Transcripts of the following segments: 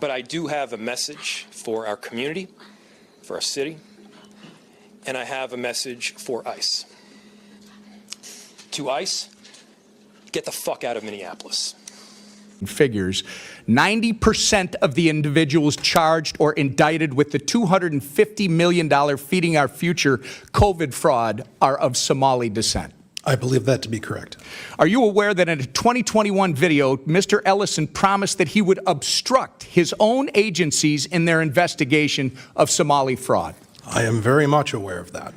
But I do have a message for our community, for our city, and I have a message for ICE. To ICE, get the fuck out of Minneapolis. Figures, 90% of the individuals charged or indicted with the $250 million Feeding Our Future COVID fraud are of Somali descent. I believe that to be correct. Are you aware that in a 2021 video, Mr. Ellison promised that he would obstruct his own agencies in their investigation of Somali fraud? I am very much aware of that.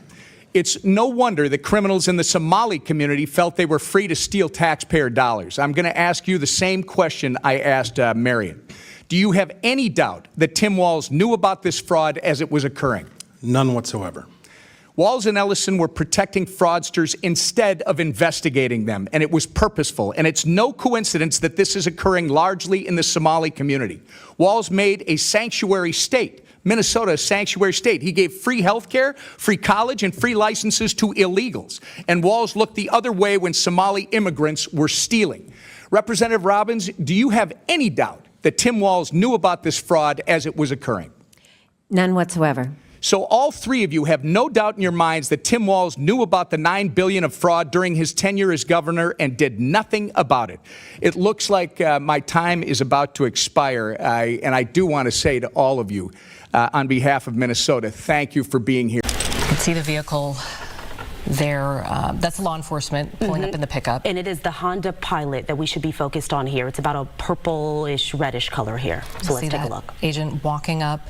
It's no wonder that criminals in the Somali community felt they were free to steal taxpayer dollars. I'm going to ask you the same question I asked Marion. Do you have any doubt that Tim Walz knew about this fraud as it was occurring? None whatsoever. Walz and Ellison were protecting fraudsters instead of investigating them, and it was purposeful. And it's no coincidence that this is occurring largely in the Somali community. Walz made a sanctuary state, Minnesota, a sanctuary state. He gave free health care, free college, and free licenses to illegals. And Walz looked the other way when Somali immigrants were stealing. Representative Robbins, do you have any doubt that Tim Walz knew about this fraud as it was occurring? None whatsoever. So all three of you have no doubt in your minds that Tim Walz knew about the $9 billion of fraud during his tenure as governor and did nothing about it. It looks like my time is about to expire, and I do want to say to all of you, on behalf of Minnesota, thank you for being here. You can see the vehicle there. That's law enforcement pulling up in the pickup. And it is the Honda Pilot that we should be focused on here. It's about a purplish, reddish color here. So let's take a look. Agent walking up.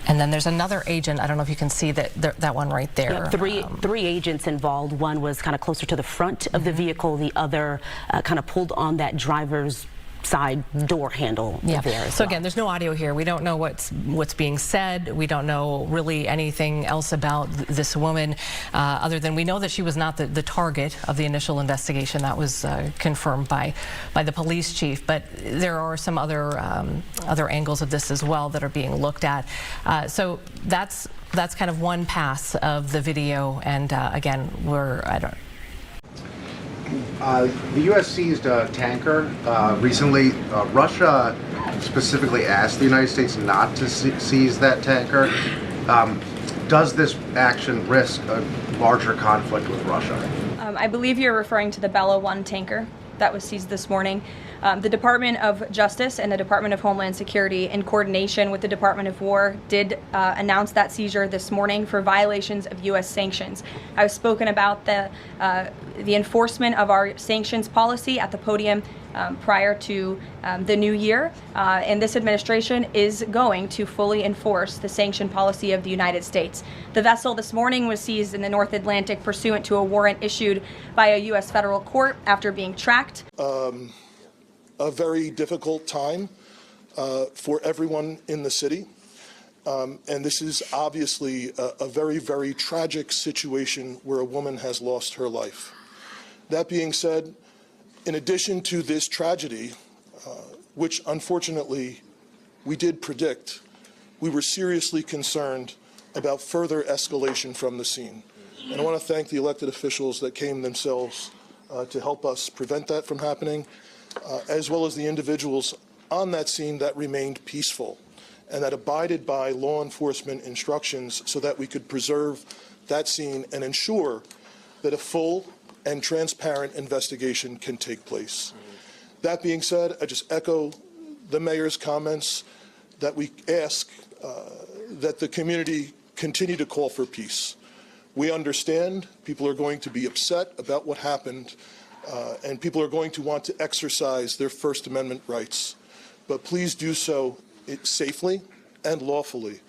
And then there's another agent. I don't know if you can see that one right there. Yeah, three agents involved. One was kind of closer to the front of the vehicle. The other kind of pulled on that driver's side door handle there. So again, there's no audio here. We don't know what's being said. We don't know really anything else about this woman, other than we know that she was not the target of the initial investigation. That was confirmed by the police chief. But there are some other angles of this as well that are being looked at. So that's kind of one pass of the video. And again, the U.S. seized a tanker recently. Russia specifically asked the United States not to seize that tanker. Does this action risk a larger conflict with Russia? I believe you're referring to the Bella 1 tanker that was seized this morning. The Department of Justice and the Department of Homeland Security, in coordination with the Department of War, did announce that seizure this morning for violations of U.S. sanctions. I've spoken about the enforcement of our sanctions policy at the podium prior to the new year, and this administration is going to fully enforce the sanction policy of the United States. The vessel this morning was seized in the North Atlantic pursuant to a warrant issued by a U.S. federal court after being tracked. A very difficult time for everyone in the city. And this is obviously a very, very tragic situation where a woman has lost her life. That being said, in addition to this tragedy, which unfortunately we did predict, we were seriously concerned about further escalation from the scene. And I want to thank the elected officials that came themselves to help us prevent that from happening, as well as the individuals on that scene that remained peaceful and that abided by law enforcement instructions so that we could preserve that scene and ensure that a full and transparent investigation can take place. That being said, I just echo the mayor's comments that we ask that the community continue to call for peace. We understand people are going to be upset about what happened, and people are going to want to exercise their First Amendment rights. But please do so safely and lawfully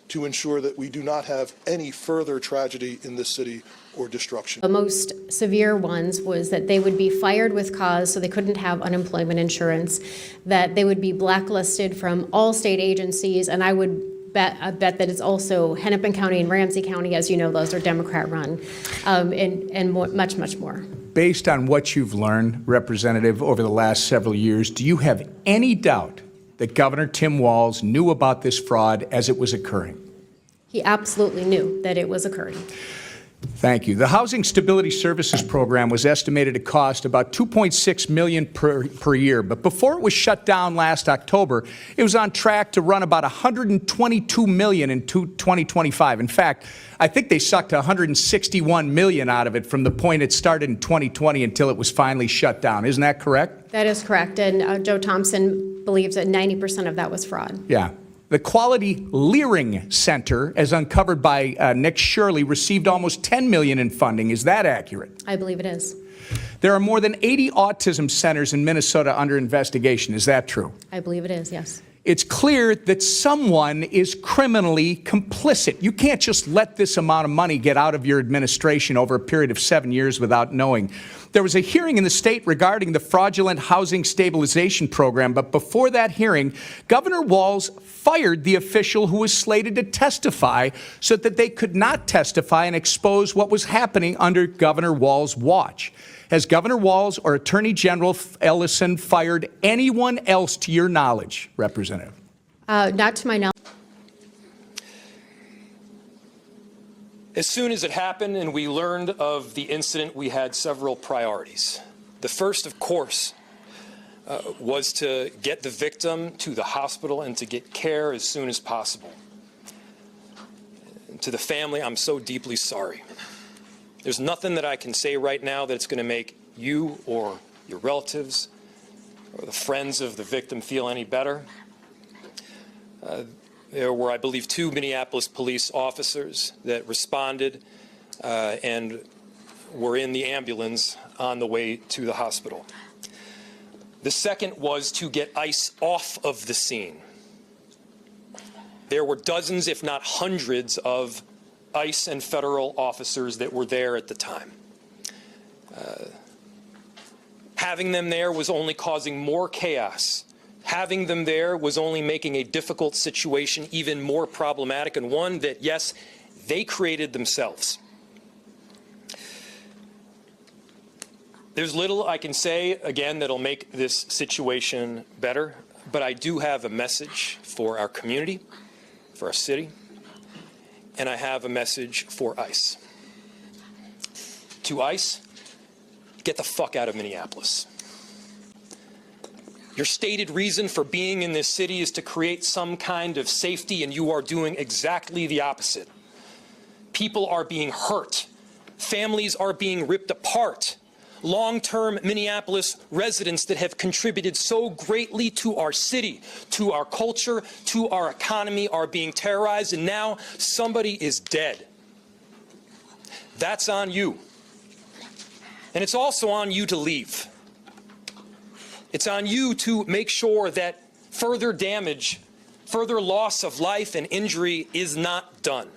to ensure that we do not have any further tragedy in this city or destruction. The most severe ones was that they would be fired with cause, so they couldn't have unemployment insurance, that they would be blacklisted from all state agencies, and I bet that it's also Hennepin County and Ramsey County, as you know, those are Democrat-run, and much, much more. Based on what you've learned, Representative, over the last several years, do you have any doubt that Governor Tim Walz knew about this fraud as it was occurring? He absolutely knew that it was occurring. Thank you. The Housing Stability Services Program was estimated to cost about $2.6 million per year, but before it was shut down last October, it was on track to run about $122 million in 2025. In fact, I think they sucked $161 million out of it from the point it started in 2020 until it was finally shut down. Isn't that correct? That is correct, and Joe Thompson believes that 90% of that was fraud. Yeah. The Quality Leering Center, as uncovered by Nick Shirley, received almost $10 million in funding. Is that accurate? I believe it is. There are more than 80 autism centers in Minnesota under investigation. Is that true? I believe it is, yes. It's clear that someone is criminally complicit. You can't just let this amount of money get out of your administration over a period of 7 years without knowing. There was a hearing in the state regarding the fraudulent housing stabilization program, but before that hearing, Governor Walz fired the official who was slated to testify so that they could not testify and expose what was happening under Governor Walz's watch. Has Governor Walz or Attorney General Ellison fired anyone else to your knowledge, Representative? Not to my knowledge. As soon as it happened and we learned of the incident, we had several priorities. The first, of course, was to get the victim to the hospital and to get care as soon as possible. To the family, I'm so deeply sorry. There's nothing that I can say right now that's going to make you or your relatives or the friends of the victim feel any better. There were, I believe, 2 Minneapolis police officers that responded and were in the ambulance on the way to the hospital. The second was to get ICE off of the scene. There were dozens, if not hundreds, of ICE and federal officers that were there at the time. Having them there was only causing more chaos. Having them there was only making a difficult situation even more problematic, and one that, yes, they created themselves. There's little I can say, again, that'll make this situation better, but I do have a message for our community, for our city, and I have a message for ICE. To ICE, get the fuck out of Minneapolis. Your stated reason for being in this city is to create some kind of safety, and you are doing exactly the opposite. People are being hurt. Families are being ripped apart. Long-term Minneapolis residents that have contributed so greatly to our city, to our culture, to our economy are being terrorized, and now somebody is dead. That's on you. And it's also on you to leave. It's on you to make sure that further damage, further loss of life and injury is not done.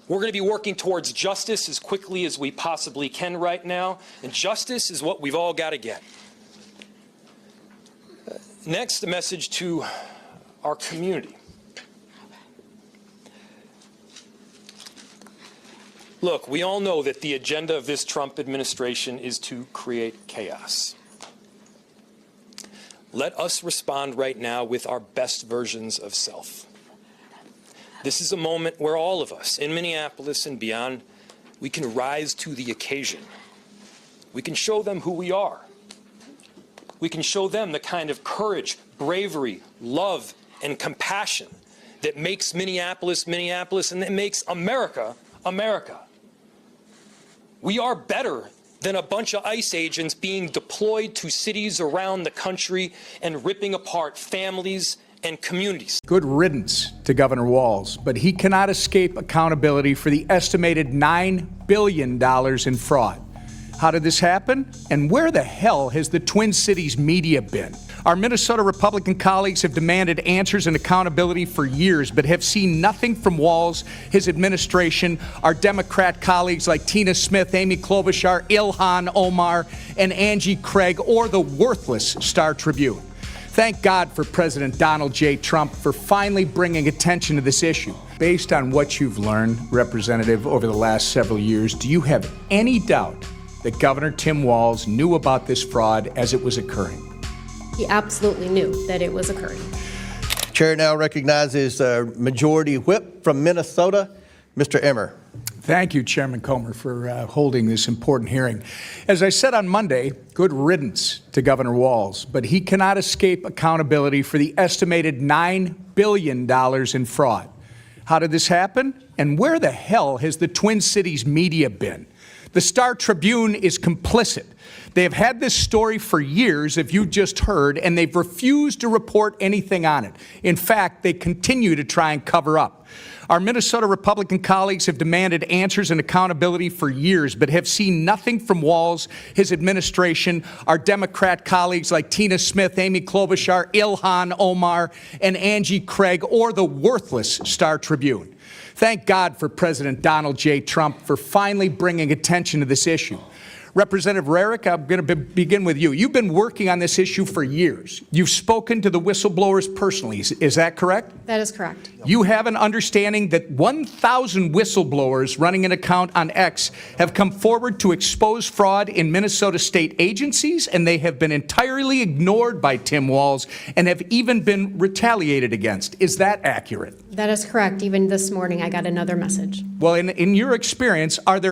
We're going to be working towards justice as quickly as we possibly can right now, and justice is what we've all got to get. Next, a message to our community. Look, we all know that the agenda of this Trump administration is to create chaos. Let us respond right now with our best versions of self. This is a moment where all of us in Minneapolis and beyond, we can rise to the occasion. We can show them who we are. We can show them the kind of courage, bravery, love, and compassion that makes Minneapolis, Minneapolis, and that makes America, America. We are better than a bunch of ICE agents being deployed to cities around the country and ripping apart families and communities. Good riddance to Governor Walz, but he cannot escape accountability for the estimated $9 billion in fraud. How did this happen? And where the hell has the Twin Cities media been? Our Minnesota Republican colleagues have demanded answers and accountability for years, but have seen nothing from Walz, his administration, our Democrat colleagues like Tina Smith, Amy Klobuchar, Ilhan Omar, and Angie Craig, or the worthless Star Tribune. Thank God for President Donald J. Trump for finally bringing attention to this issue. Based on what you've learned, Representative, over the last several years, do you have any doubt that Governor Tim Walz knew about this fraud as it was occurring? He absolutely knew that it was occurring. Chair now recognizes Majority Whip from Minnesota, Mr. Emmer. Thank you, Chairman Comer, for holding this important hearing. As I said on Monday, good riddance to Governor Walz, but he cannot escape accountability for the estimated $9 billion in fraud. How did this happen? And where the hell has the Twin Cities media been? The Star Tribune is complicit. They have had this story for years, if you just heard, and they've refused to report anything on it. In fact, they continue to try and cover up. Our Minnesota Republican colleagues have demanded answers and accountability for years, but have seen nothing from Walz, his administration, our Democrat colleagues like Tina Smith, Amy Klobuchar, Ilhan Omar, and Angie Craig, or the worthless Star Tribune. Thank God for President Donald J. Trump for finally bringing attention to this issue. Representative Rarick, I'm going to begin with you. You've been working on this issue for years. You've spoken to the whistleblowers personally. Is that correct? That is correct. You have an understanding that 1,000 whistleblowers running an account on X have come forward to expose fraud in Minnesota state agencies, and they have been entirely ignored by Tim Walz and have even been retaliated against. Is that accurate? That is correct. Even this morning, I got another message. Well, in your experience, are there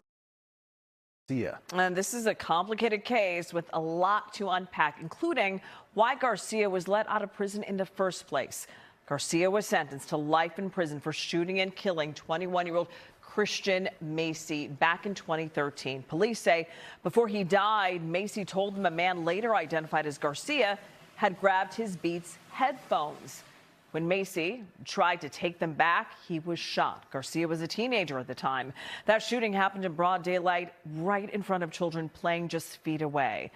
And this is a complicated case with a lot to unpack, including why Garcia was let out of prison in the first place. Garcia was sentenced to life in prison for shooting and killing 21-year-old Christian Macy back in 2013. Police say before he died, Macy told them a man later identified as Garcia had grabbed his Beats headphones. When Macy tried to take them back, he was shot. Garcia was a teenager at the time. That shooting happened in broad daylight right in front of children playing just feet away.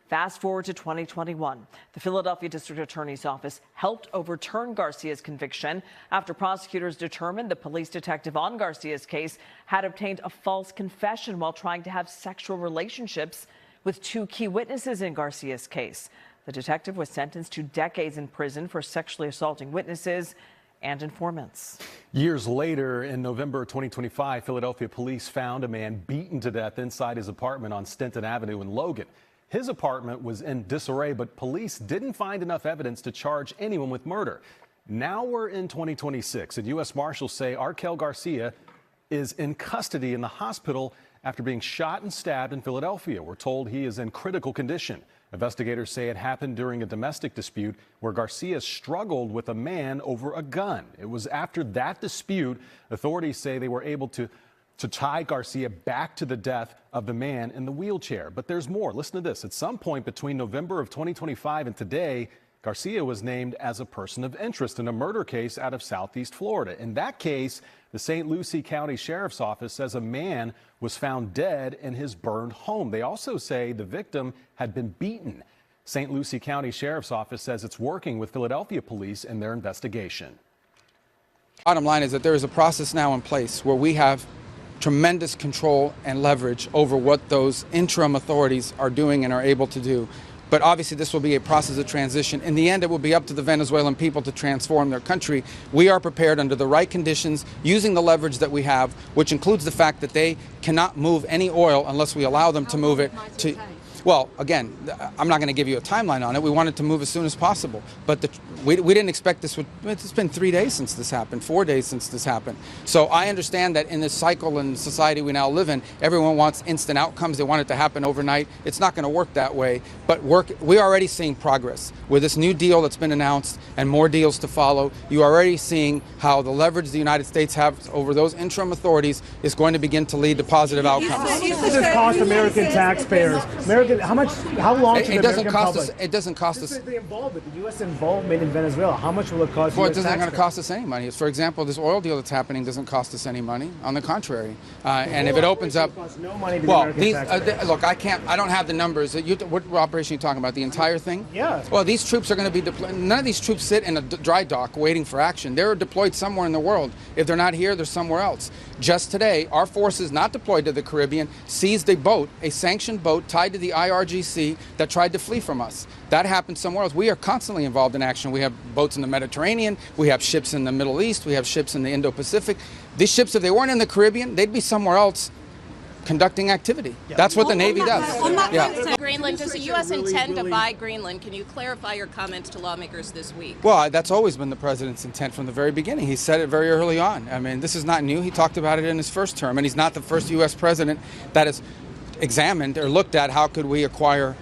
Fast forward to 2021. The Philadelphia District Attorney's Office helped overturn Garcia's conviction after prosecutors determined the police detective on Garcia's case had obtained a false confession while trying to have sexual relationships with two key witnesses in Garcia's case. The detective was sentenced to decades in prison for sexually assaulting witnesses and informants. Years later, in November 2025, Philadelphia police found a man beaten to death inside his apartment on Stenton Avenue in Logan. His apartment was in disarray, but police didn't find enough evidence to charge anyone with murder. Now we're in 2026, and U.S. Marshals say Arkel Garcia is in custody in the hospital after being shot and stabbed in Philadelphia. We're told he is in critical condition. Investigators say it happened during a domestic dispute where Garcia struggled with a man over a gun. It was after that dispute, authorities say they were able to tie Garcia back to the death of the man in the wheelchair. But there's more. Listen to this. At some point between November of 2025 and today, Garcia was named as a person of interest in a murder case out of Southeast Florida. In that case, the St. Lucie County Sheriff's Office says a man was found dead in his burned home. They also say the victim had been beaten. St. Lucie County Sheriff's Office says it's working with Philadelphia police in their investigation. Bottom line is that there is a process now in place where we have tremendous control and leverage over what those interim authorities are doing and are able to do. But obviously this will be a process of transition. In the end, it will be up to the Venezuelan people to transform their country. We are prepared under the right conditions, using the leverage that we have, which includes the fact that they cannot move any oil unless we allow them to move it to... Well, again, I'm not going to give you a timeline on it. We wanted to move as soon as possible. But we didn't expect this would... It's been 3 days since this happened, 4 days since this happened. So I understand that in this cycle and society we now live in, everyone wants instant outcomes. They want it to happen overnight. It's not going to work that way. But we're already seeing progress. With this new deal that's been announced and more deals to follow, you're already seeing how the leverage the United States has over those interim authorities is going to begin to lead to positive outcomes. This does cost American taxpayers. How long to the American public? It doesn't cost us. The involvement, the U.S. involvement in Venezuela, how much will it cost? Well, it isn't going to cost us any money. For example, this oil deal that's happening doesn't cost us any money. On the contrary, and if it opens up, no money to well, look, I don't have the numbers. What operation are you talking about? The entire thing? Yeah. Well, these troops are going to be deployed. None of these troops sit in a dry dock waiting for action. They're deployed somewhere in the world. If they're not here, they're somewhere else. Just today, our forces not deployed to the Caribbean seized a boat, a sanctioned boat tied to the IRGC that tried to flee from us. That happened somewhere else. We are constantly involved in action. We have boats in the Mediterranean. We have ships in the Middle East. We have ships in the Indo-Pacific. These ships, if they weren't in the Caribbean, they'd be somewhere else conducting activity. That's what the Navy does. Greenland, does the U.S. intend to buy Greenland? Can you clarify your comments to lawmakers this week? Well, that's always been the president's intent from the very beginning. He said it very early on. I mean, this is not new. He talked about it in his first term, and he's not the first U.S. president that has examined or looked at how could we acquire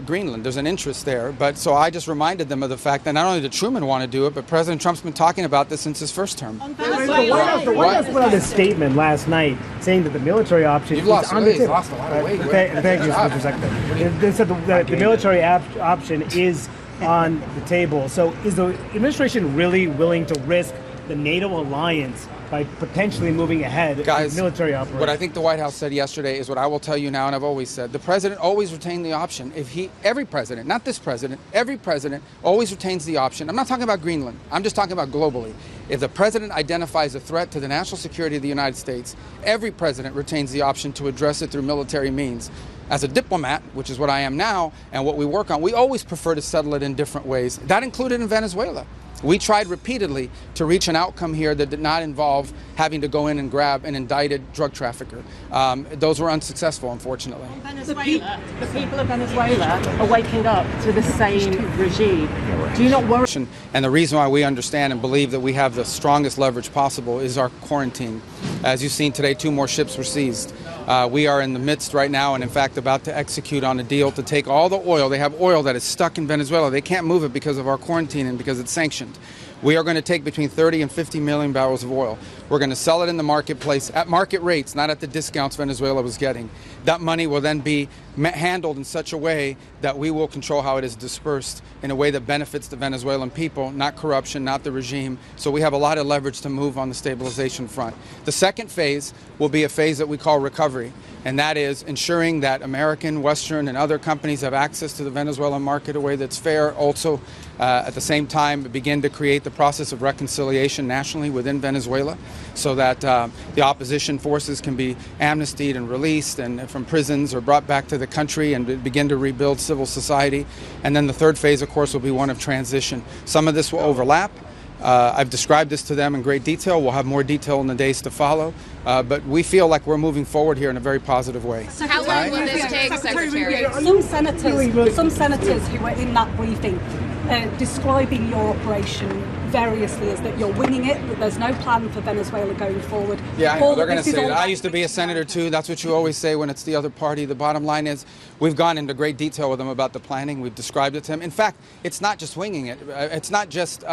Greenland. There's an interest there. But so I just reminded them of the fact that not only did Truman want to do it, but President Trump's been talking about this since his first term. The White House put out a statement last night saying that the military option is on the table. Lost a lot of weight. Thank you, Mr. Secretary. They said the military option is on the table. So is the administration really willing to risk the NATO alliance by potentially moving ahead with military operations? What I think the White House said yesterday is what I will tell you now, and I've always said. The president always retained the option. Every president, not this president, every president always retains the option. I'm not talking about Greenland. I'm just talking about globally. If the president identifies a threat to the national security of the United States, every president retains the option to address it through military means. As a diplomat, which is what I am now, and what we work on, we always prefer to settle it in different ways. That included in Venezuela. We tried repeatedly to reach an outcome here that did not involve having to go in and grab an indicted drug trafficker. Those were unsuccessful, unfortunately. The people of Venezuela are waking up to the same regime. Do you not worry? And the reason why we understand and believe that we have the strongest leverage possible is our quarantine. As you've seen today, 2 more ships were seized. We are in the midst right now and in fact about to execute on a deal to take all the oil. They have oil that is stuck in Venezuela. They can't move it because of our quarantine and because it's sanctioned. We are going to take between 30 and 50 million barrels of oil. We're going to sell it in the marketplace at market rates, not at the discounts Venezuela was getting. That money will then be handled in such a way that we will control how it is dispersed in a way that benefits the Venezuelan people, not corruption, not the regime. So we have a lot of leverage to move on the stabilization front. The second phase will be a phase that we call recovery, and that is ensuring that American, Western, and other companies have access to the Venezuelan market in a way that's fair. Also, at the same time, begin to create the process of reconciliation nationally within Venezuela so that the opposition forces can be amnestied and released and from prisons or brought back to the country and begin to rebuild civil society. And then the third phase, of course, will be one of transition. Some of this will overlap. I've described this to them in great detail. We'll have more detail in the days to follow. But we feel like we're moving forward here in a very positive way. So how long will this take, Secretary? Some senators who were in that briefing describing your operation variously as that you're winging it, that there's no plan for Venezuela going forward. Yeah, I know. They're going to say that. I used to be a senator too. That's what you always say when it's the other party. The bottom line is we've gone into great detail with them about the planning. We've described it to them. In fact, it's not just winging it. It's not just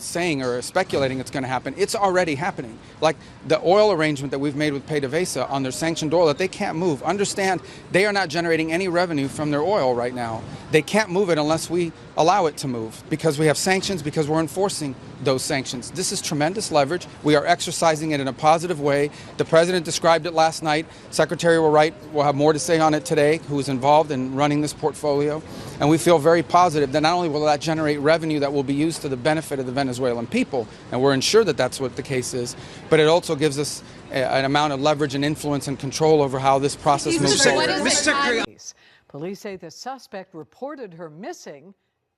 saying or speculating it's going to happen. It's already happening. Like the oil arrangement that we've made with PDVSA on their sanctioned oil that they can't move. Understand, they are not generating any revenue from their oil right now. They can't move it unless we allow it to move because we have sanctions, because we're enforcing those sanctions. This is tremendous leverage. We are exercising it in a positive way. The president described it last night. Secretary will have more to say on it today, who is involved in running this portfolio. And we feel very positive that not only will that generate revenue that will be used to the benefit of the Venezuelan people, and we're ensured that that's what the case is, but it also gives us an amount of leverage and influence and control over how this process moves forward. Police say the suspect reported her missing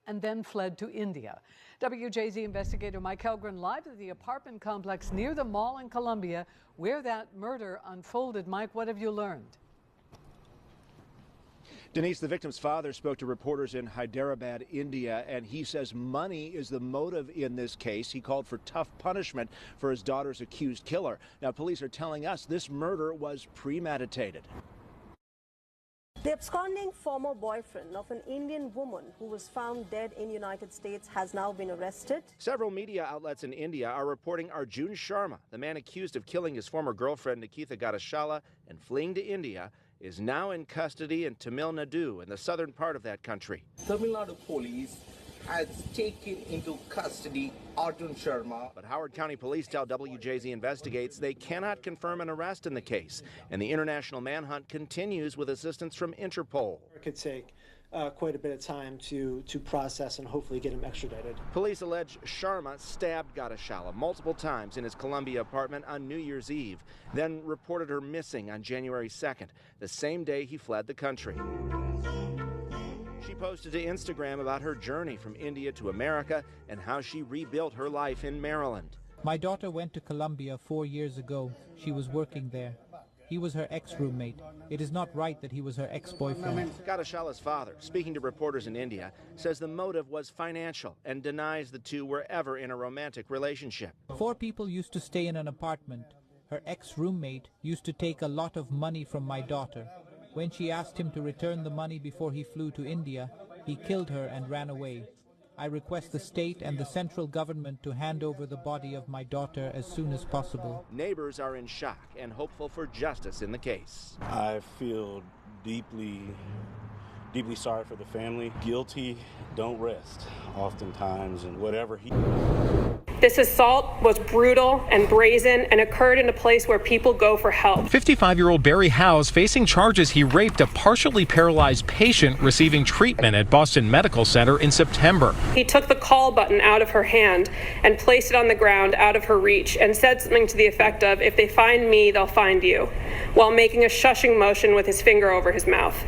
and then fled to India. WJZ investigator Mike Helgren live at the apartment complex near the mall in Columbia where that murder unfolded. Mike, what have you learned? Denise, the victim's father spoke to reporters in Hyderabad, India, and he says money is the motive in this case. He called for tough punishment for his daughter's accused killer. Now, police are telling us this murder was premeditated. The absconding former boyfriend of an Indian woman who was found dead in the United States has now been arrested. Several media outlets in India are reporting Arjun Sharma, the man accused of killing his former girlfriend Nikita Gadashala and fleeing to India, is now in custody in Tamil Nadu in the southern part of that country. Tamil Nadu police has taken into custody Arjun Sharma. But Howard County Police tell WJZ Investigates they cannot confirm an arrest in the case, and the international manhunt continues with assistance from Interpol. It could take quite a bit of time to process and hopefully get him extradited. Police allege Sharma stabbed Gadashala multiple times in his Columbia apartment on New Year's Eve, then reported her missing on January 2nd, the same day he fled the country. She posted to Instagram about her journey from India to America and how she rebuilt her life in Maryland. My daughter went to Columbia 4 years ago. She was working there. He was her ex-roommate. It is not right that he was her ex-boyfriend. Gadashala's father, speaking to reporters in India, says the motive was financial and denies the two were ever in a romantic relationship. 4 people used to stay in an apartment. Her ex-roommate used to take a lot of money from my daughter. When she asked him to return the money before he flew to India, he killed her and ran away. I request the state and the central government to hand over the body of my daughter as soon as possible. Neighbors are in shock and hopeful for justice in the case. I feel deeply sorry for the family. Guilty don't rest oftentimes, and whatever he... This assault was brutal and brazen and occurred in a place where people go for help. 55-year-old Barry Howes facing charges he raped a partially paralyzed patient receiving treatment at Boston Medical Center in September. He took the call button out of her hand and placed it on the ground out of her reach and said something to the effect of, "If they find me, they'll find you," while making a shushing motion with his finger over his mouth.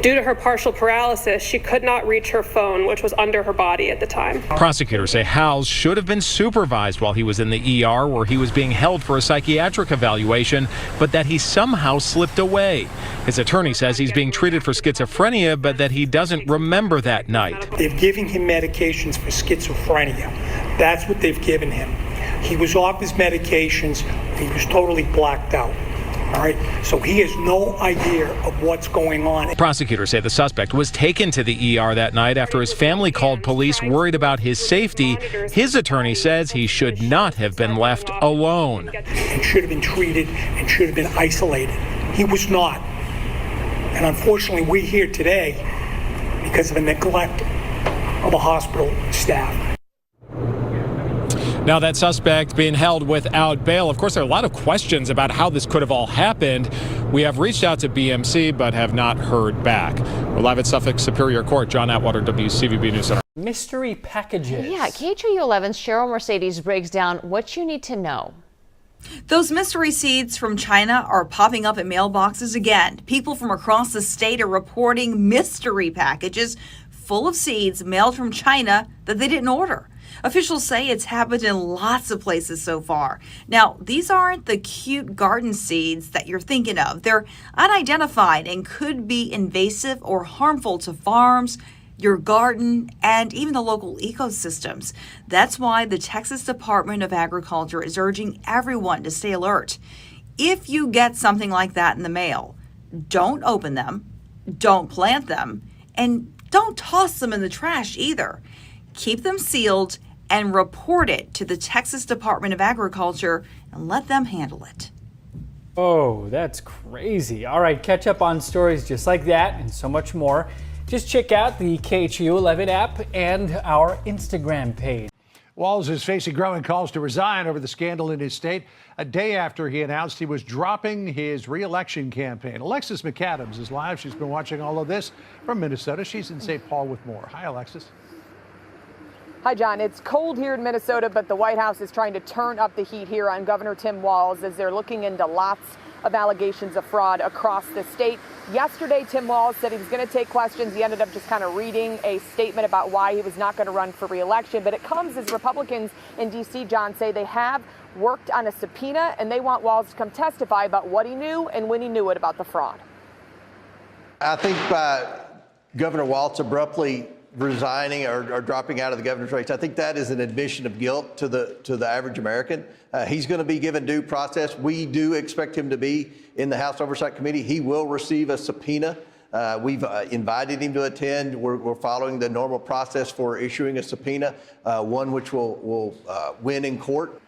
Due to her partial paralysis, she could not reach her phone, which was under her body at the time. Prosecutors say Howes should have been supervised while he was in the ER, where he was being held for a psychiatric evaluation, but that he somehow slipped away. His attorney says he's being treated for schizophrenia, but that he doesn't remember that night. They've given him medications for schizophrenia. That's what they've given him. He was off his medications. He was totally blacked out. All right, so he has no idea of what's going on. Prosecutors say the suspect was taken to the ER that night after his family called police worried about his safety. His attorney says he should not have been left alone. And should have been treated and should have been isolated. He was not. And unfortunately, we're here today because of the neglect of the hospital staff. Now, that suspect being held without bail. Of course, there are a lot of questions about how this could have all happened. We have reached out to BMC, but have not heard back. We're live at Suffolk Superior Court. John Atwater, WCVB News Center. Mystery packages. Yeah, KHOU 11's Cheryl Mercedes breaks down what you need to know. Those mystery seeds from China are popping up in mailboxes again. People from across the state are reporting mystery packages full of seeds mailed from China that they didn't order. Officials say it's happened in lots of places so far. Now, these aren't the cute garden seeds that you're thinking of. They're unidentified and could be invasive or harmful to farms, your garden, and even the local ecosystems. That's why the Texas Department of Agriculture is urging everyone to stay alert. If you get something like that in the mail, don't open them, don't plant them, and don't toss them in the trash either. Keep them sealed and report it to the Texas Department of Agriculture and let them handle it. Oh, that's crazy. All right, catch up on stories just like that and so much more. Just check out the KHOU 11 app and our Instagram page. Walz is facing growing calls to resign over the scandal in his state, a day after he announced he was dropping his re-election campaign. Alexis McAdams is live. She's been watching all of this from Minnesota. She's in St. Paul with more. Hi, Alexis. Hi, John. It's cold here in Minnesota, but the White House is trying to turn up the heat here on Governor Tim Walz as they're looking into lots of allegations of fraud across the state. Yesterday, Tim Walz said he was going to take questions. He ended up just kind of reading a statement about why he was not going to run for re-election. But it comes as Republicans in D.C., John, say they have worked on a subpoena and they want Walz to come testify about what he knew and when he knew it about the fraud. I think by Governor Walz abruptly resigning or dropping out of the governor's race, I think that is an admission of guilt to the average American. He's going to be given due process. We do expect him to be in the House Oversight Committee. He will receive a subpoena. We've invited him to attend. We're following the normal process for issuing a subpoena, one which will win in court.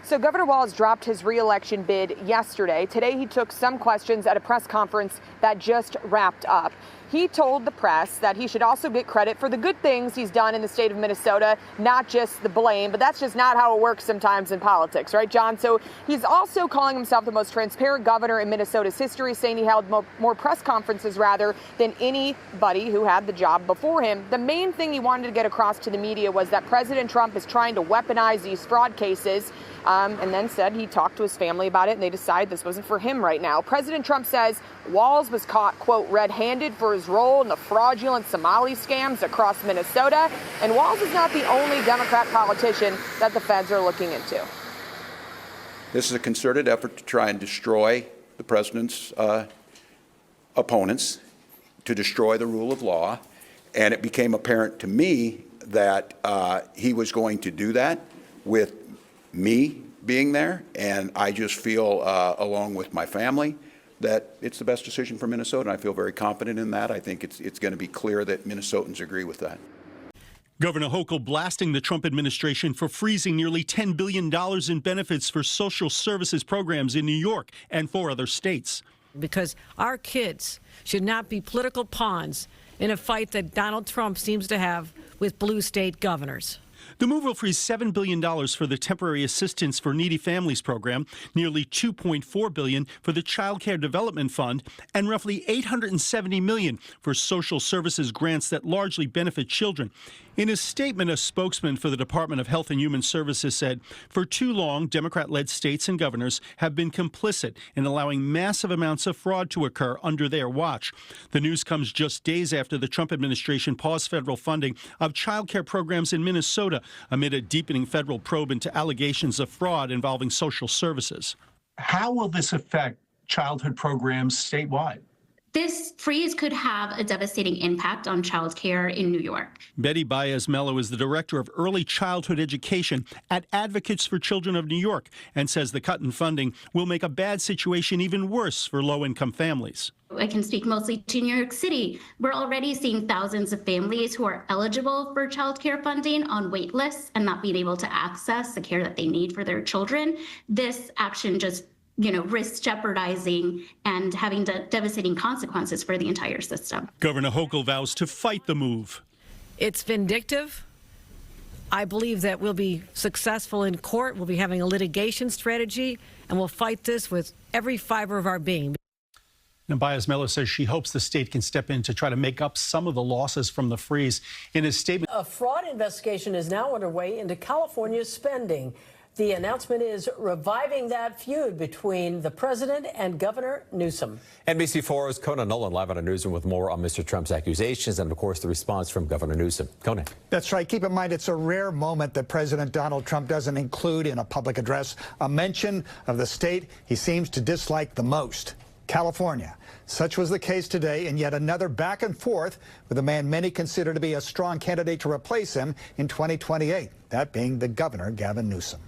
So Governor Walz dropped his re-election bid yesterday. Today he took some questions at a press conference that just wrapped up. He told the press that he should also get credit for the good things he's done in the state of Minnesota, not just the blame. But that's just not how it works sometimes in politics, right, John? So he's also calling himself the most transparent governor in Minnesota's history, saying he held more press conferences, rather, than anybody who had the job before him. The main thing he wanted to get across to the media was that President Trump is trying to weaponize these fraud cases, and then said he talked to his family about it, and they decided this wasn't for him right now. President Trump says Walz was caught, quote, red-handed for his role in the fraudulent Somali scams across Minnesota. And Walz is not the only Democrat politician that the feds are looking into. This is a concerted effort to try and destroy the president's opponents, to destroy the rule of law, and it became apparent to me that he was going to do that with me being there, and I just feel, along with my family, that it's the best decision for Minnesota, and I feel very confident in that. I think it's going to be clear that Minnesotans agree with that. Governor Hochul blasting the Trump administration for freezing nearly $10 billion in benefits for social services programs in New York and 4 other states. Because our kids should not be political pawns in a fight that Donald Trump seems to have with blue state governors. The move will freeze $7 billion for the Temporary Assistance for Needy Families program, nearly $2.4 billion for the Child Care Development Fund, and roughly $870 million for social services grants that largely benefit children. In a statement, a spokesman for the Department of Health and Human Services said, for too long, Democrat-led states and governors have been complicit in allowing massive amounts of fraud to occur under their watch. The news comes just days after the Trump administration paused federal funding of child care programs in Minnesota amid a deepening federal probe into allegations of fraud involving social services. How will this affect childhood programs statewide? This freeze could have a devastating impact on child care in New York. Betty Baez-Mello is the director of early childhood education at Advocates for Children of New York and says the cut in funding will make a bad situation even worse for low-income families. I can speak mostly to New York City. We're already seeing thousands of families who are eligible for child care funding on wait lists and not being able to access the care that they need for their children. This action just risks jeopardizing and having devastating consequences for the entire system. Governor Hochul vows to fight the move. It's vindictive. I believe that we'll be successful in court. We'll be having a litigation strategy, and we'll fight this with every fiber of our being. And Baez-Mello says she hopes the state can step in to try to make up some of the losses from the freeze. In his statement, a fraud investigation is now underway into California's spending. The announcement is reviving that feud between the president and Governor Newsom. NBC4's Conan Nolan live on a newsroom with more on Mr. Trump's accusations and, of course, the response from Governor Newsom. Conan. That's right. Keep in mind, it's a rare moment that President Donald Trump doesn't include in a public address a mention of the state he seems to dislike the most, California. Such was the case today in yet another back and forth with a man many consider to be a strong candidate to replace him in 2028, that being the governor, Gavin Newsom.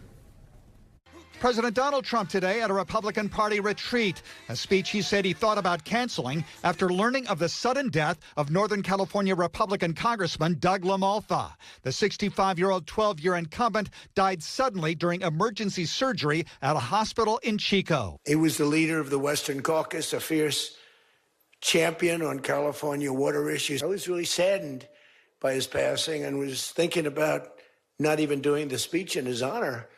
President Donald Trump today at a Republican Party retreat, a speech he said he thought about canceling after learning of the sudden death of Northern California Republican Congressman Doug LaMalfa. The 65-year-old 12-year incumbent died suddenly during emergency surgery at a hospital in Chico. He was the leader of the Western Caucus, a fierce champion on California water issues. I was really saddened by his passing and was thinking about not even doing the speech in his honor.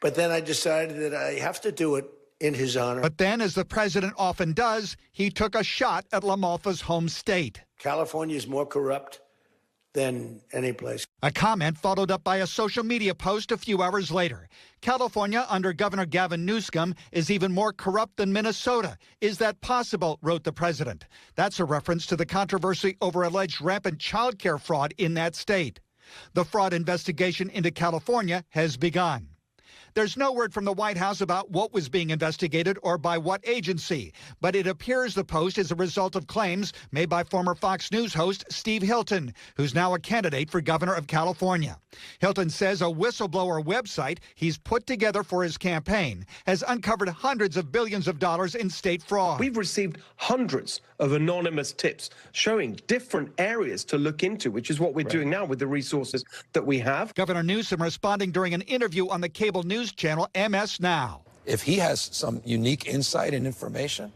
But then I decided that I have to do it in his honor. But then, as the president often does, he took a shot at LaMalfa's home state. California is more corrupt than any place. A comment followed up by a social media post a few hours later. California, under Governor Gavin Newsom, is even more corrupt than Minnesota. Is that possible, wrote the president. That's a reference to the controversy over alleged rampant child care fraud in that state. The fraud investigation into California has begun. There's no word from the White House about what was being investigated or by what agency, but it appears the post is a result of claims made by former Fox News host Steve Hilton, who's now a candidate for governor of California. Hilton says a whistleblower website he's put together for his campaign has uncovered hundreds of billions of dollars in state fraud. We've received hundreds of anonymous tips showing different areas to look into, which is what we're doing now with the resources that we have. Governor Newsom responding during an interview on the cable news channel MS Now. If he has some unique insight and information,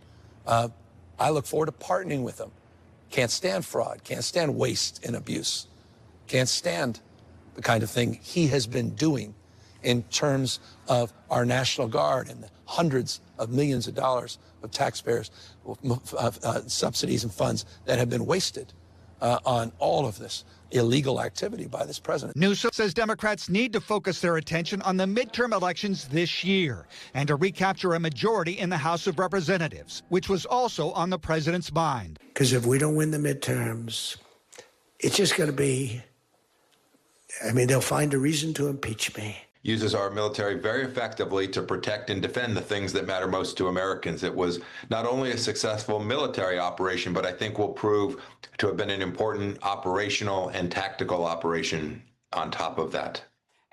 I look forward to partnering with him. Can't stand fraud, can't stand waste and abuse, can't stand the kind of thing he has been doing in terms of our National Guard and the hundreds of millions of dollars of taxpayers' subsidies and funds that have been wasted on all of this illegal activity by this president. Newsom says Democrats need to focus their attention on the midterm elections this year and to recapture a majority in the House of Representatives, which was also on the president's mind. Because if we don't win the midterms, it's just going to be, they'll find a reason to impeach me. uses our military very effectively to protect and defend the things that matter most to Americans. It was not only a successful military operation, but I think will prove to have been an important operational and tactical operation on top of that.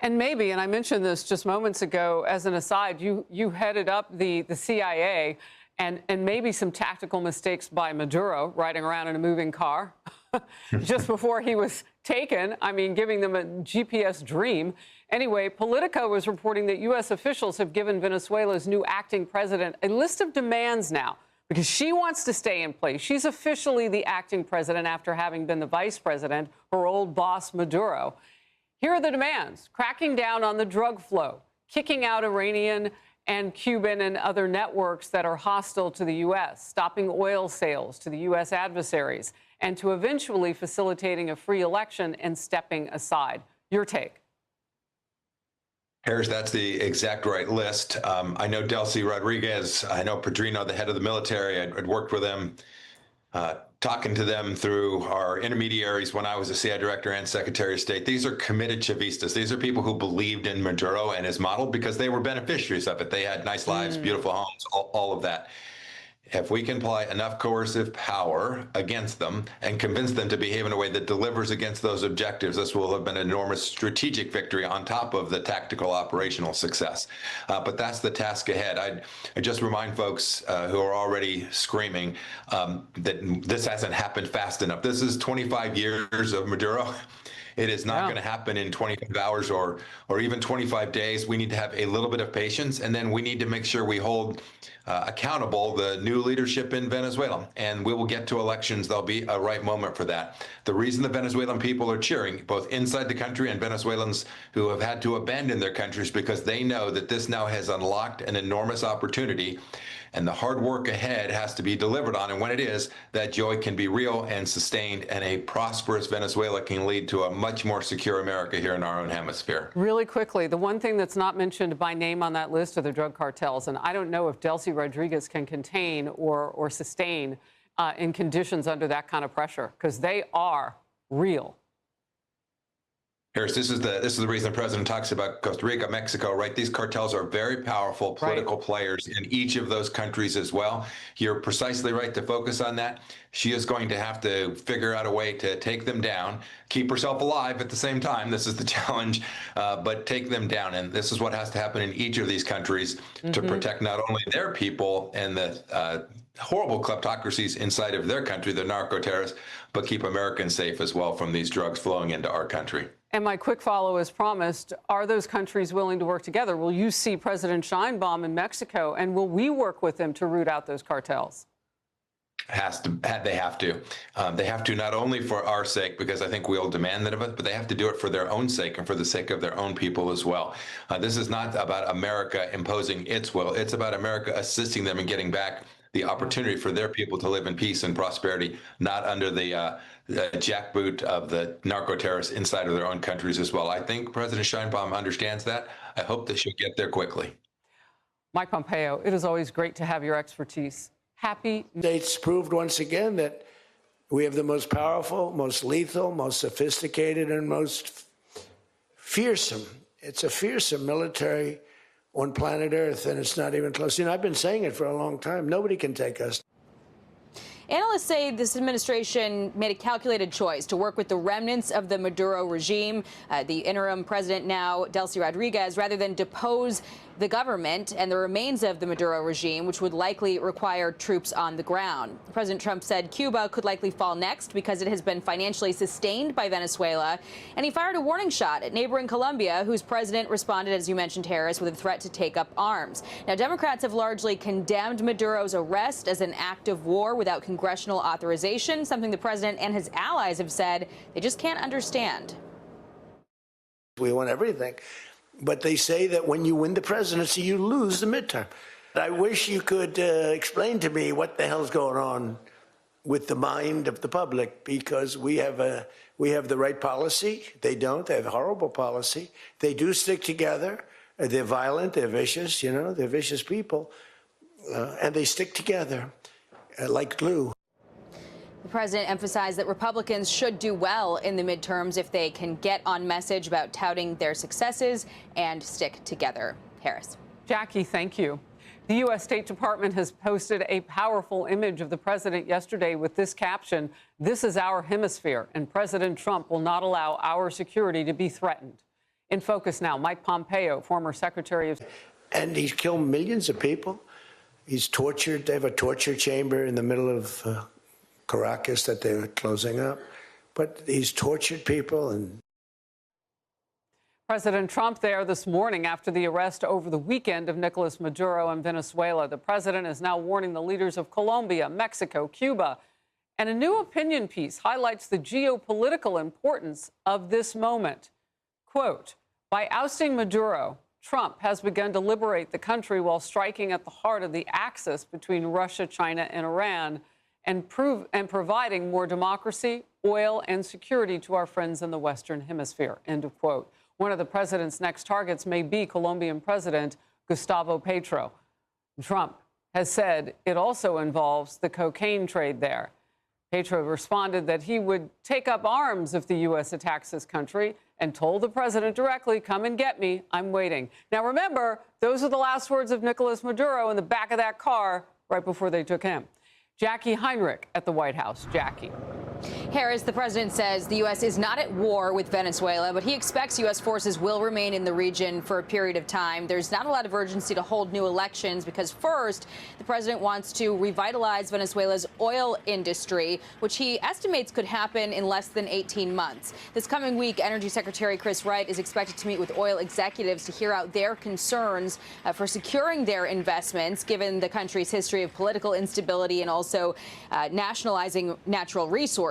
And maybe, and I mentioned this just moments ago as an aside, you headed up the CIA, and maybe some tactical mistakes by Maduro riding around in a moving car just before he was taken. I mean, giving them a GPS dream. Anyway, Politico was reporting that U.S. officials have given Venezuela's new acting president a list of demands now because she wants to stay in place. She's officially the acting president after having been the vice president, her old boss, Maduro. Here are the demands: cracking down on the drug flow, kicking out Iranian and Cuban and other networks that are hostile to the U.S., stopping oil sales to the U.S. adversaries, and to eventually facilitating a free election and stepping aside. Your take? Harris, that's the exact right list. I know Delcy Rodriguez. I know Pedrino, the head of the military. I'd worked with them, talking to them through our intermediaries when I was a CIA director and Secretary of State. These are committed Chavistas. These are people who believed in Maduro and his model because they were beneficiaries of it. They had nice lives, beautiful homes, all of that. If we can apply enough coercive power against them and convince them to behave in a way that delivers against those objectives, this will have been an enormous strategic victory on top of the tactical operational success. But that's the task ahead. I just remind folks who are already screaming that this hasn't happened fast enough. This is 25 years of Maduro. It is not going to happen in 25 hours or even 25 days. We need to have a little bit of patience, and then we need to make sure we hold accountable the new leadership in Venezuela. And we will get to elections. There'll be a right moment for that. The reason the Venezuelan people are cheering, both inside the country and Venezuelans who have had to abandon their countries, because they know that this now has unlocked an enormous opportunity, and the hard work ahead has to be delivered on. And when it is, that joy can be real and sustained, and a prosperous Venezuela can lead to a much more secure America here in our own hemisphere. Really quickly, the one thing that's not mentioned by name on that list are the drug cartels. And I don't know if Delcy Rodriguez can contain or sustain in conditions under that kind of pressure, because they are real. Harris, this is the reason the president talks about Costa Rica, Mexico, right? These cartels are very powerful political players in each of those countries as well. You're precisely right to focus on that. She is going to have to figure out a way to take them down, keep herself alive at the same time. This is the challenge, but take them down. And this is what has to happen in each of these countries to protect not only their people and the horrible kleptocracies inside of their country, the narco-terrorists, but keep Americans safe as well from these drugs flowing into our country. And my quick follow, as promised, are those countries willing to work together? Will you see President Sheinbaum in Mexico, and will we work with them to root out those cartels? They have to. They have to not only for our sake, because I think we all demand that of it, but they have to do it for their own sake and for the sake of their own people as well. This is not about America imposing its will. It's about America assisting them in getting back the opportunity for their people to live in peace and prosperity, not under the jackboot of the narco-terrorists inside of their own countries as well. I think President Sheinbaum understands that. I hope that she'll get there quickly. Mike Pompeo, it is always great to have your expertise. Happy States proved once again that we have the most powerful, most lethal, most sophisticated, and most fearsome. It's a fearsome military on planet Earth, and it's not even close. You know, I've been saying it for a long time. Nobody can take us. Analysts say this administration made a calculated choice to work with the remnants of the Maduro regime, the interim president now, Delcy Rodriguez, rather than depose the government and the remains of the Maduro regime, which would likely require troops on the ground. President Trump said Cuba could likely fall next because it has been financially sustained by Venezuela, and he fired a warning shot at neighboring Colombia, whose president responded, as you mentioned, Harris, with a threat to take up arms. Now, Democrats have largely condemned Maduro's arrest as an act of war without congressional authorization, something the president and his allies have said they just can't understand. We want everything. But they say that when you win the presidency, you lose the midterm. I wish you could explain to me what the hell's going on with the mind of the public, because we have the right policy. They don't. They have a horrible policy. They do stick together. They're violent. They're vicious. You know, they're vicious people. And they stick together like glue. The president emphasized that Republicans should do well in the midterms if they can get on message about touting their successes and stick together. Harris. Jackie, thank you. The U.S. State Department has posted a powerful image of the president yesterday with this caption: "This is our hemisphere, and President Trump will not allow our security to be threatened." In focus now, Mike Pompeo, former Secretary of... And he's killed millions of people. He's tortured. They have a torture chamber in the middle of Caracas that they were closing up. But he's tortured people. And President Trump there this morning after the arrest over the weekend of Nicolas Maduro in Venezuela. The president is now warning the leaders of Colombia, Mexico, Cuba. And a new opinion piece highlights the geopolitical importance of this moment. Quote, "By ousting Maduro, Trump has begun to liberate the country while striking at the heart of the axis between Russia, China, and Iran, and providing more democracy, oil, and security to our friends in the Western Hemisphere." End of quote. One of the president's next targets may be Colombian President Gustavo Petro. Trump has said it also involves the cocaine trade there. Petro responded that he would take up arms if the U.S. attacks his country and told the president directly, "Come and get me. I'm waiting." Now, remember, those are the last words of Nicolas Maduro in the back of that car right before they took him. Jackie Heinrich at the White House. Jackie. Harris, the president says the U.S. is not at war with Venezuela, but he expects U.S. forces will remain in the region for a period of time. There's not a lot of urgency to hold new elections because first, the president wants to revitalize Venezuela's oil industry, which he estimates could happen in less than 18 months. This coming week, Energy Secretary Chris Wright is expected to meet with oil executives to hear out their concerns for securing their investments, given the country's history of political instability and also nationalizing natural resources.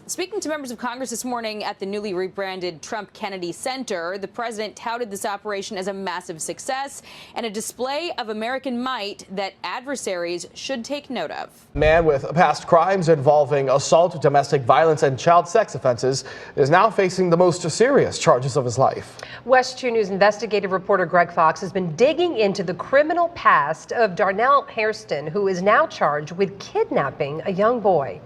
Speaking to members of Congress this morning at the newly rebranded Trump Kennedy Center, the president touted this operation as a massive success and a display of American might that adversaries should take note of. A man with past crimes involving assault, domestic violence, and child sex offenses is now facing the most serious charges of his life. West 2 News investigative reporter Greg Fox has been digging into the criminal past of Darnell Hairston, who is now charged with kidnapping a young boy.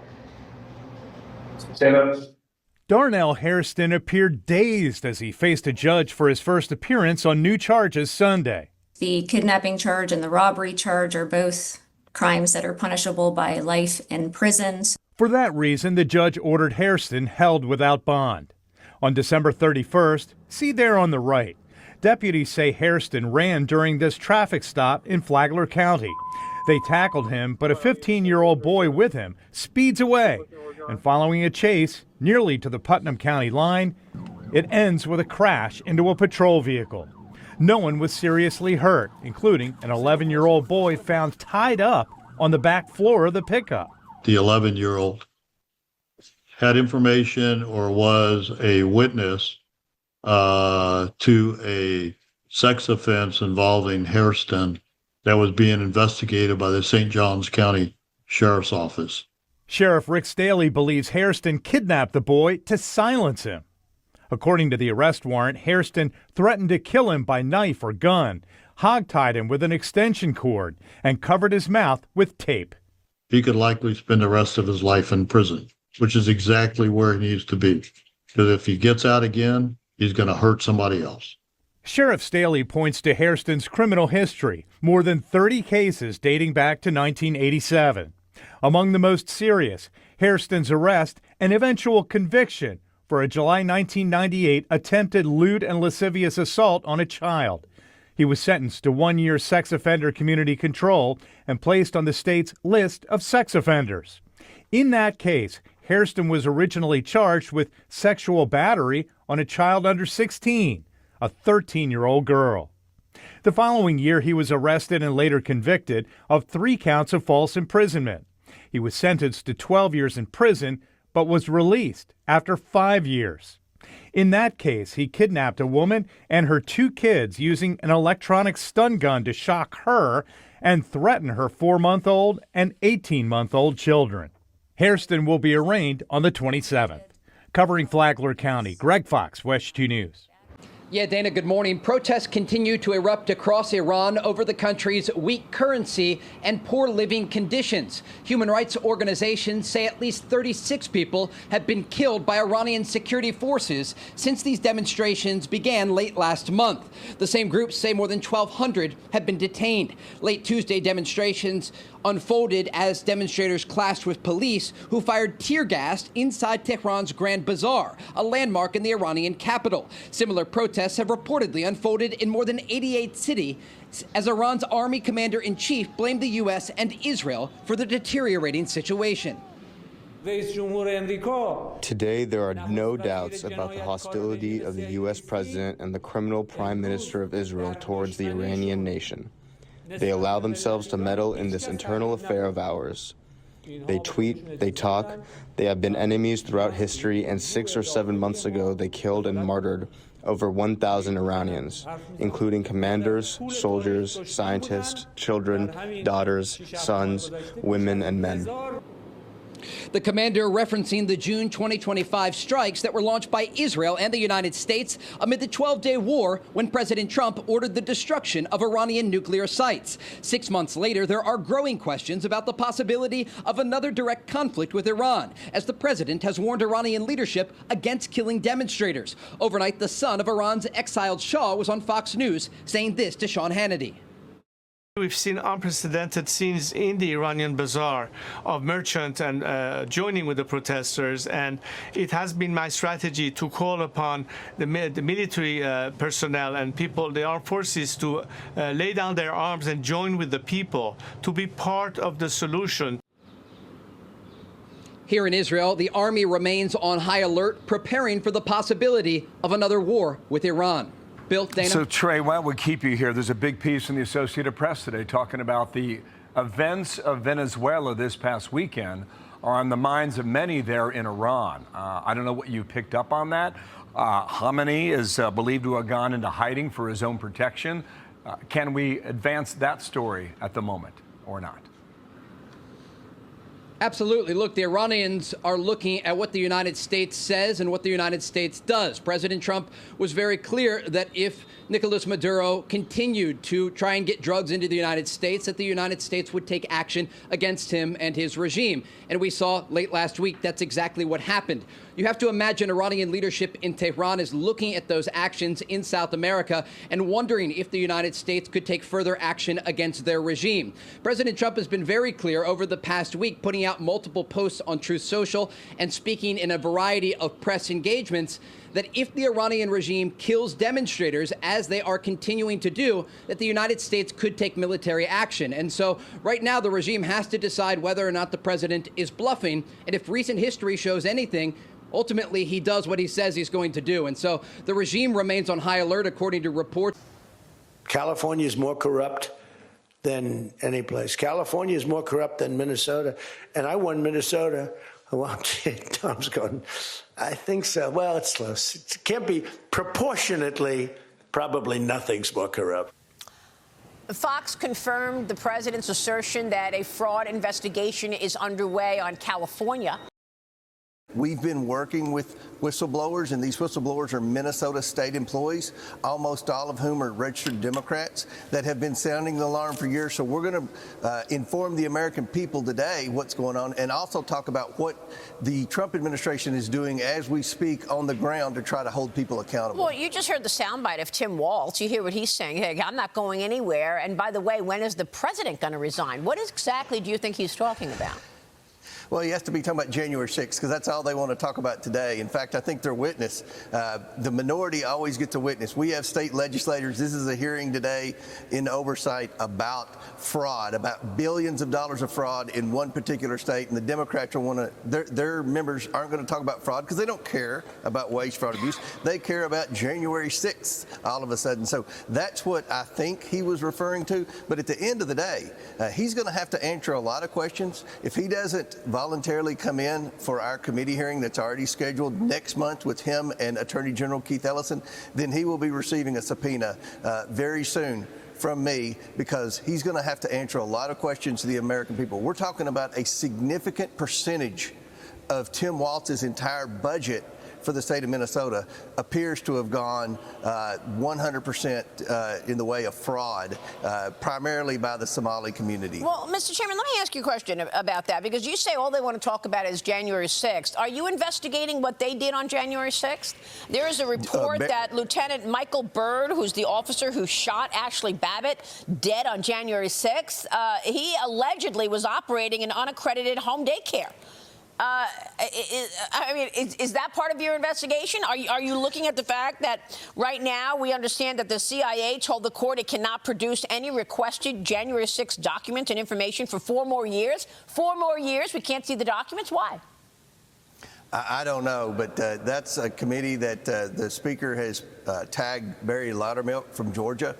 Darnell Hairston appeared dazed as he faced a judge for his first appearance on new charges Sunday. The kidnapping charge and the robbery charge are both crimes that are punishable by life in prisons. For that reason, the judge ordered Hairston held without bond. On December 31st, see there on the right, deputies say Hairston ran during this traffic stop in Flagler County. They tackled him, but a 15-year-old boy with him speeds away. And following a chase nearly to the Putnam County line, it ends with a crash into a patrol vehicle. No one was seriously hurt, including an 11-year-old boy found tied up on the back floor of the pickup. The 11-year-old had information or was a witness to a sex offense involving Hairston that was being investigated by the St. Johns County Sheriff's Office. Sheriff Rick Staley believes Hairston kidnapped the boy to silence him. According to the arrest warrant, Hairston threatened to kill him by knife or gun, hogtied him with an extension cord, and covered his mouth with tape. He could likely spend the rest of his life in prison, which is exactly where he needs to be. Because if he gets out again, he's going to hurt somebody else. Sheriff Staley points to Hairston's criminal history, more than 30 cases dating back to 1987. Among the most serious, Hairston's arrest and eventual conviction for a July 1998 attempted lewd and lascivious assault on a child. He was sentenced to 1 year sex offender community control and placed on the state's list of sex offenders. In that case, Hairston was originally charged with sexual battery on a child under 16, a 13-year-old girl. The following year, he was arrested and later convicted of 3 counts of false imprisonment. He was sentenced to 12 years in prison, but was released after 5 years. In that case, he kidnapped a woman and her 2 kids using an electronic stun gun to shock her and threaten her 4-month-old and 18-month-old children. Hairston will be arraigned on the 27th. Covering Flagler County, Greg Fox, West 2 News. Yeah, Dana, good morning. Protests continue to erupt across Iran over the country's weak currency and poor living conditions. Human rights organizations say at least 36 people have been killed by Iranian security forces since these demonstrations began late last month. The same groups say more than 1,200 have been detained. Late Tuesday, demonstrations unfolded as demonstrators clashed with police who fired tear gas inside Tehran's Grand Bazaar, a landmark in the Iranian capital. Similar protests have reportedly unfolded in more than 88 cities as Iran's army commander-in-chief blamed the U.S. and Israel for the deteriorating situation. Today, there are no doubts about the hostility of the U.S. president and the criminal prime minister of Israel towards the Iranian nation. They allow themselves to meddle in this internal affair of ours. They tweet, they talk, they have been enemies throughout history, and 6 or 7 months ago they killed and martyred over 1,000 Iranians, including commanders, soldiers, scientists, children, daughters, sons, women, and men. The commander referencing the June 2025 strikes that were launched by Israel and the United States amid the 12-day war when President Trump ordered the destruction of Iranian nuclear sites. 6 months later, there are growing questions about the possibility of another direct conflict with Iran, as the president has warned Iranian leadership against killing demonstrators. Overnight, the son of Iran's exiled Shah was on Fox News saying this to Sean Hannity. We've seen unprecedented scenes in the Iranian bazaar of merchants and joining with the protesters, and it has been my strategy to call upon the military personnel and people, the armed forces, to lay down their arms and join with the people to be part of the solution. Here in Israel, the army remains on high alert, preparing for the possibility of another war with Iran. Bill, Dana? So, Trey, why don't we keep you here? There's a big piece in the Associated Press today talking about the events of Venezuela this past weekend are on the minds of many there in Iran. I don't know what you picked up on that. Khamenei is believed to have gone into hiding for his own protection. Can we advance that story at the moment or not? Absolutely. Look, the Iranians are looking at what the United States says and what the United States does. President Trump was very clear that if Nicolas Maduro continued to try and get drugs into the United States, that the United States would take action against him and his regime. And we saw late last week that's exactly what happened. You have to imagine Iranian leadership in Tehran is looking at those actions in South America and wondering if the United States could take further action against their regime. President Trump has been very clear over the past week, putting out multiple posts on Truth Social and speaking in a variety of press engagements, that if the Iranian regime kills demonstrators, as they are continuing to do, that the United States could take military action. And so right now the regime has to decide whether or not the president is bluffing. And if recent history shows anything, ultimately he does what he says he's going to do. And so the regime remains on high alert, according to reports. California is more corrupt than any place. California is more corrupt than Minnesota. And I won Minnesota. Well, Tom's going, I think so. Well, it's close. It can't be proportionately, probably nothing's more corrupt. Fox confirmed the president's assertion that a fraud investigation is underway on California. We've been working with whistleblowers, and these whistleblowers are Minnesota state employees, almost all of whom are registered Democrats that have been sounding the alarm for years. So we're going to inform the American people today what's going on, and also talk about what the Trump administration is doing as we speak on the ground to try to hold people accountable. Well, you just heard the soundbite of Tim Walz. You hear what he's saying. Hey, I'm not going anywhere. And by the way, when is the president going to resign? What exactly do you think he's talking about? Well, he has to be talking about January 6th, because that's all they want to talk about today. In fact, I think their witness, the minority always gets a witness. We have state legislators. This is a hearing today in oversight about fraud, about billions of dollars of fraud in one particular state. And the Democrats will want to, their members aren't going to talk about fraud because they don't care about wage fraud abuse. They care about January 6th all of a sudden. So that's what I think he was referring to. But at the end of the day, he's going to have to answer a lot of questions. If he doesn't voluntarily come in for our committee hearing that's already scheduled next month with him and Attorney General Keith Ellison, then he will be receiving a subpoena very soon from me, because he's going to have to answer a lot of questions to the American people. We're talking about a significant percentage of Tim Walz's entire budget for the state of Minnesota appears to have gone 100% in the way of fraud, primarily by the Somali community. Well, Mr. Chairman, let me ask you a question about that, because you say all they want to talk about is January 6th. Are you investigating what they did on January 6th? There is a report that Lieutenant Michael Byrd, who's the officer who shot Ashley Babbitt dead on January 6th, he allegedly was operating an unaccredited home daycare. I mean, is that part of your investigation? Are you looking at the fact that right now we understand that the CIA told the court it cannot produce any requested January 6th documents and information for 4 more years? 4 more years, we can't see the documents? Why? I don't know, but that's a committee that the Speaker has tagged Barry Loudermilk from Georgia.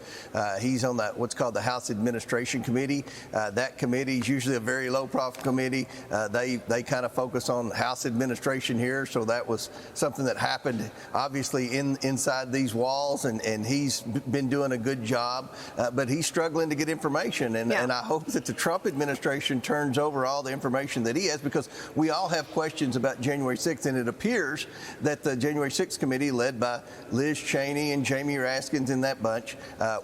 He's on that what's called the House Administration Committee. That committee is usually a very low-profile committee. They kind of focus on House administration here, so that was something that happened obviously inside these walls, and he's been doing a good job, but he's struggling to get information, and I hope that the Trump administration turns over all the information that he has, because we all have questions about January 6th, and it appears that the January 6th committee, led by Liz Cheney and Jamie Raskins and that bunch,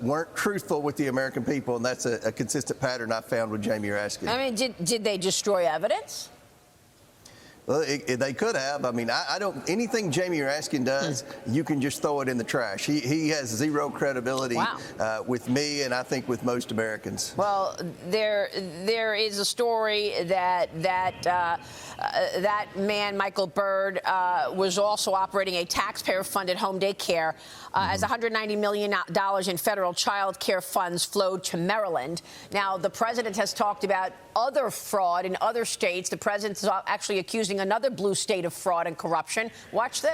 weren't truthful with the American people, and that's a consistent pattern I found with Jamie Raskins. I mean, did they destroy evidence? Well, they could have. I mean, I don't. Anything Jamie Raskin does, you can just throw it in the trash. He has zero credibility with me, and I think with most Americans. Well, there is a story that man, Michael Byrd, was also operating a taxpayer-funded home daycare as $190 million in federal child care funds flowed to Maryland. Now, the president has talked about other fraud in other states. The president is actually accusing another blue state of fraud and corruption. Watch this.